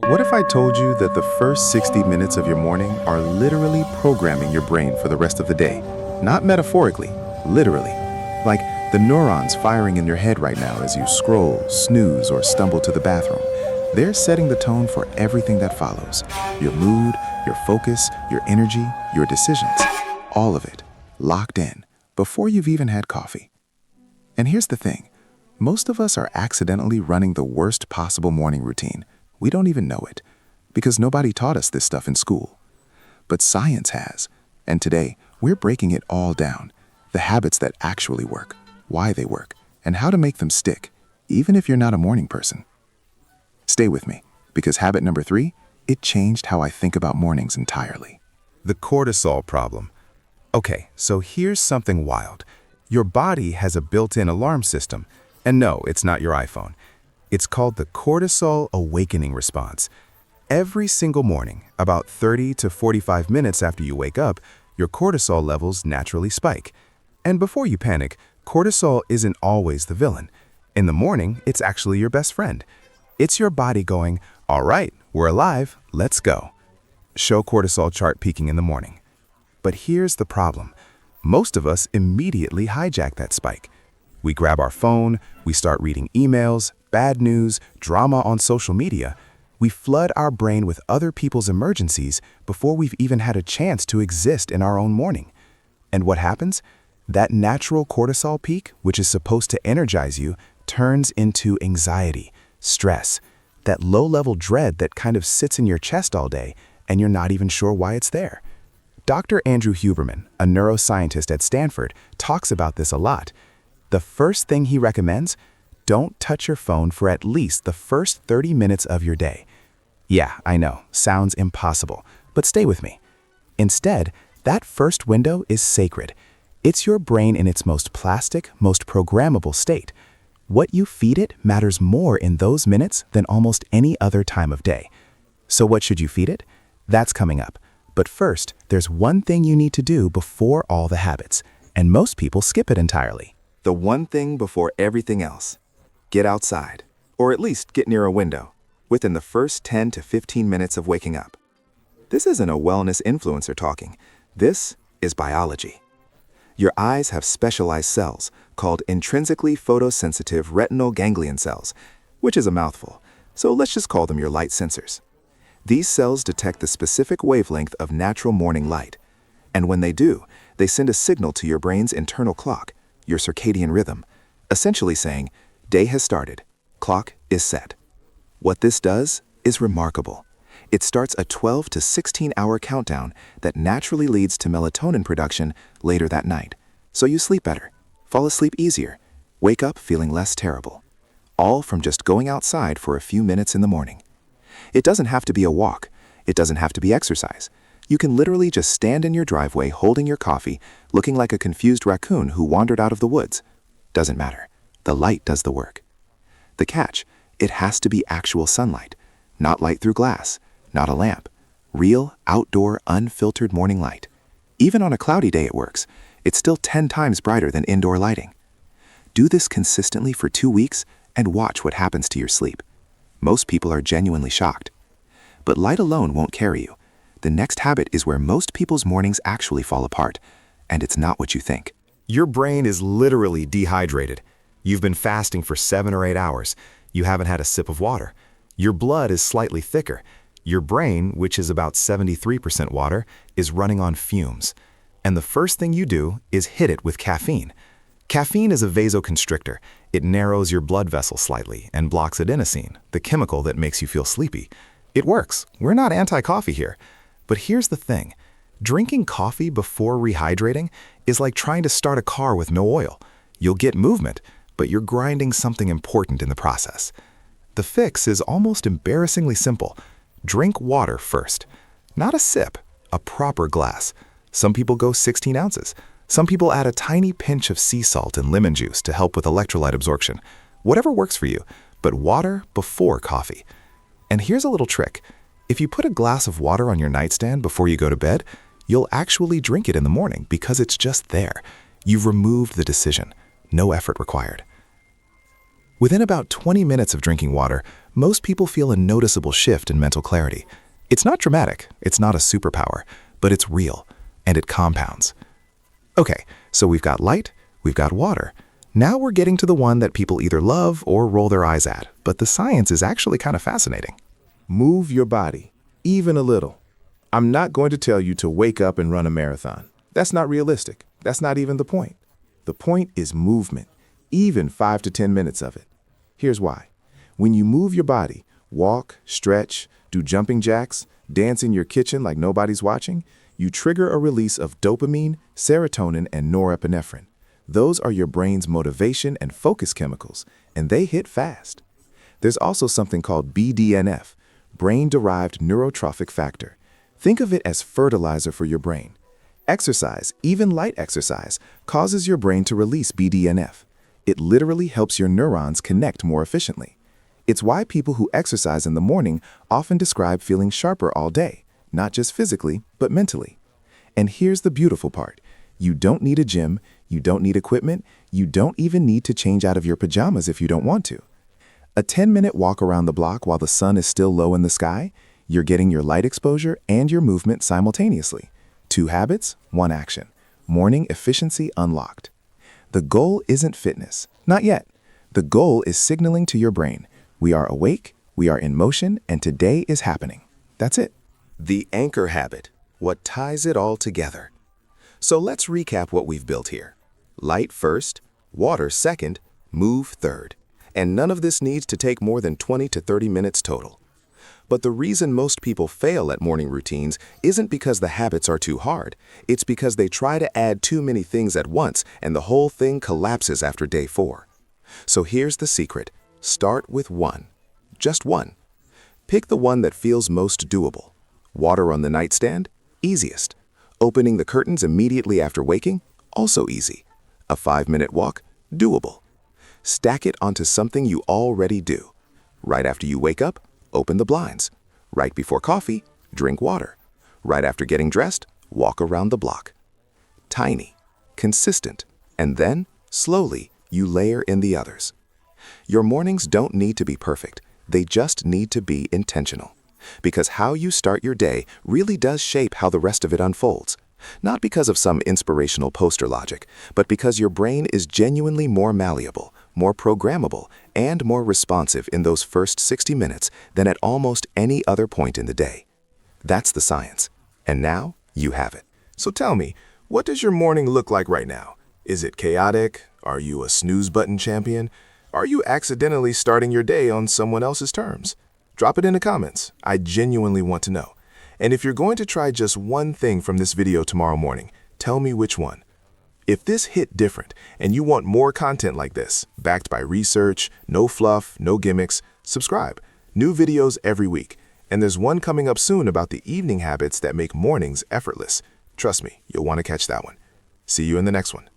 What if I told you that the first 60 minutes of your morning are literally programming your brain for the rest of the day? Not metaphorically, literally. Like the neurons firing in your head right now as you scroll, snooze, or stumble to the bathroom. They're setting the tone for everything that follows. Your mood, your focus, your energy, your decisions. All of it, locked in, before you've even had coffee. And here's the thing. Most of us are accidentally running the worst possible morning routine. We don't even know it, because nobody taught us this stuff in school. But science has, and today we're breaking it all down. The habits that actually work, why they work, and how to make them stick, even if you're not a morning person. Stay with me, because habit number 3, it changed how I think about mornings entirely. The cortisol problem. Okay, so here's something wild. Your body has a built-in alarm system, and no, it's not your iPhone. It's called the cortisol awakening response. Every single morning, about 30 to 45 minutes after you wake up, your cortisol levels naturally spike. And before you panic, cortisol isn't always the villain. In the morning, it's actually your best friend. It's your body going, all right, we're alive, let's go. Show cortisol chart peaking in the morning. But here's the problem. Most of us immediately hijack that spike. We grab our phone, we start reading emails, bad news, drama on social media. We flood our brain with other people's emergencies before we've even had a chance to exist in our own morning. And what happens? That natural cortisol peak, which is supposed to energize you, turns into anxiety, stress, that low-level dread that kind of sits in your chest all day, and you're not even sure why it's there. Dr. Andrew Huberman, a neuroscientist at Stanford, talks about this a lot. The first thing he recommends: don't touch your phone for at least the first 30 minutes of your day. Yeah, I know, sounds impossible, but stay with me. Instead, that first window is sacred. It's your brain in its most plastic, most programmable state. What you feed it matters more in those minutes than almost any other time of day. So what should you feed it? That's coming up. But first, there's one thing you need to do before all the habits, and most people skip it entirely. The one thing before everything else. Get outside, or at least get near a window, within the first 10 to 15 minutes of waking up. This isn't a wellness influencer talking. This is biology. Your eyes have specialized cells called intrinsically photosensitive retinal ganglion cells, which is a mouthful, so let's just call them your light sensors. These cells detect the specific wavelength of natural morning light, and when they do, they send a signal to your brain's internal clock, your circadian rhythm, essentially saying, day has started, clock is set. What this does is remarkable. It starts a 12 to 16-hour countdown that naturally leads to melatonin production later that night. So you sleep better, fall asleep easier, wake up feeling less terrible. All from just going outside for a few minutes in the morning. It doesn't have to be a walk. It doesn't have to be exercise. You can literally just stand in your driveway holding your coffee, looking like a confused raccoon who wandered out of the woods. Doesn't matter. The light does the work. The catch, it has to be actual sunlight, not light through glass, not a lamp. Real, outdoor, unfiltered morning light. Even on a cloudy day it works. It's still 10 times brighter than indoor lighting. Do this consistently for 2 weeks and watch what happens to your sleep. Most people are genuinely shocked. But light alone won't carry you. The next habit is where most people's mornings actually fall apart, and it's not what you think. Your brain is literally dehydrated. You've been fasting for 7 or 8 hours. You haven't had a sip of water. Your blood is slightly thicker. Your brain, which is about 73% water, is running on fumes. And the first thing you do is hit it with caffeine. Caffeine is a vasoconstrictor. It narrows your blood vessels slightly and blocks adenosine, the chemical that makes you feel sleepy. It works. We're not anti-coffee here. But here's the thing. Drinking coffee before rehydrating is like trying to start a car with no oil. You'll get movement, but you're grinding something important in the process. The fix is almost embarrassingly simple. Drink water first. Not a sip, a proper glass. Some people go 16 ounces. Some people add a tiny pinch of sea salt and lemon juice to help with electrolyte absorption. Whatever works for you, but water before coffee. And here's a little trick. If you put a glass of water on your nightstand before you go to bed, you'll actually drink it in the morning because it's just there. You've removed the decision. No effort required. Within about 20 minutes of drinking water, most people feel a noticeable shift in mental clarity. It's not dramatic, it's not a superpower, but it's real, and it compounds. Okay, so we've got light, we've got water. Now we're getting to the one that people either love or roll their eyes at, but the science is actually kind of fascinating. Move your body, even a little. I'm not going to tell you to wake up and run a marathon. That's not realistic. That's not even the point. The point is movement, even 5 to 10 minutes of it. Here's why. When you move your body, walk, stretch, do jumping jacks, dance in your kitchen like nobody's watching, you trigger a release of dopamine, serotonin, and norepinephrine. Those are your brain's motivation and focus chemicals, and they hit fast. There's also something called BDNF, brain-derived neurotrophic factor. Think of it as fertilizer for your brain. Exercise, even light exercise, causes your brain to release BDNF. It literally helps your neurons connect more efficiently. It's why people who exercise in the morning often describe feeling sharper all day, not just physically, but mentally. And here's the beautiful part. You don't need a gym, you don't need equipment, you don't even need to change out of your pajamas if you don't want to. A 10-minute walk around the block while the sun is still low in the sky, you're getting your light exposure and your movement simultaneously. 2 habits, 1 action. Morning efficiency unlocked. The goal isn't fitness. Not yet. The goal is signaling to your brain, we are awake, we are in motion, and today is happening. That's it. The anchor habit, what ties it all together. So let's recap what we've built here. Light first, water second, move third. And none of this needs to take more than 20 to 30 minutes total. But the reason most people fail at morning routines isn't because the habits are too hard. It's because they try to add too many things at once and the whole thing collapses after day 4. So here's the secret. Start with 1. Just 1. Pick the one that feels most doable. Water on the nightstand? Easiest. Opening the curtains immediately after waking? Also easy. A 5-minute walk? Doable. Stack it onto something you already do. Right after you wake up, open the blinds. Right before coffee, drink water. Right after getting dressed, walk around the block. Tiny, consistent, and then, slowly, you layer in the others. Your mornings don't need to be perfect. They just need to be intentional. Because how you start your day really does shape how the rest of it unfolds. Not because of some inspirational poster logic, but because your brain is genuinely more malleable, more programmable, and more responsive in those first 60 minutes than at almost any other point in the day. That's the science. And now, you have it. So tell me, what does your morning look like right now? Is it chaotic? Are you a snooze button champion? Are you accidentally starting your day on someone else's terms? Drop it in the comments. I genuinely want to know. And if you're going to try just one thing from this video tomorrow morning, tell me which one. If this hit different and you want more content like this, backed by research, no fluff, no gimmicks, subscribe. New videos every week. And there's one coming up soon about the evening habits that make mornings effortless. Trust me, you'll want to catch that one. See you in the next one.